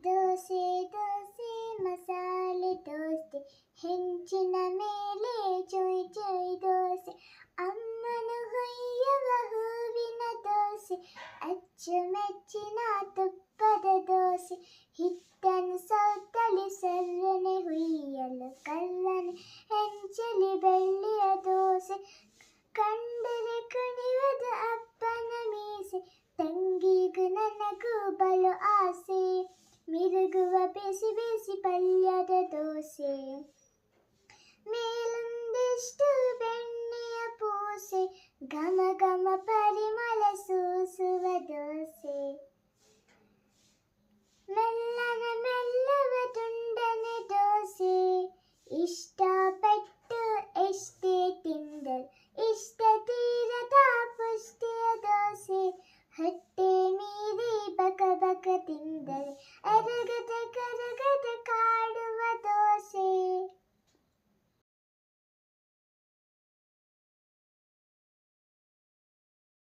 ದೋಸೆ ದೋಸೆ ಮಸಾಲೆ ದೋಸೆ ಹೆಂಚಿನ ಮೇಲೆ ಚೊಯ್ ಚೊಯ್ ದೋಸೆ ಅಮ್ಮನ ಹೊಯ್ಯವ ಹೂವಿನ ದೋಸೆ ಅಚ್ಚುಮೆಚ್ಚಿನ ತುಪ್ಪದ ದೋಸೆ ಹಿಟ್ಟನ್ನು ಸೌತಲಿ ಸರ್ರನೆ ಹುಯ್ಯಲು ಕಲ್ಲನೆ ಹೆಂಚಲಿ ಬೆಳ್ಳಿಯ ದೋಸೆ ಕಂಡರೆ ಕುಣಿವದ ಅಪ್ಪನ ಮೀಸೆ ತಂಗಿಗೂ ನನಗೂ ಬಲು ಆಸೆ ಮಿರುಗುವ ಬಿಸಿ ಬಿಸಿ ಪಲ್ಯದ ದೋಸೆ ಮೇಲೊಂದಿಷ್ಟು ಬೆಣ್ಣೆಯ ಪೂಸೆ ಘಮ ಘಮ ಪರಿಮಳ ಸೂಸುವ ದೋಸೆ ಮೆಲ್ಲನ ಮೆಲ್ಲವ ತುಂಡನೆ ದೋಸೆ ಇಷ್ಟಪಟ್ಟು ಎಷ್ಟೇ ತಿಂದರು ಇಷ್ಟ ತೀರದ ಪುಷ್ಟಿಯ ದೋಸೆ ಹೊಟ್ಟೆ ಮೀರಿ ಬಕ ಬಕ ತಿಂದರೆ ಅರಗದ ಕರಗದ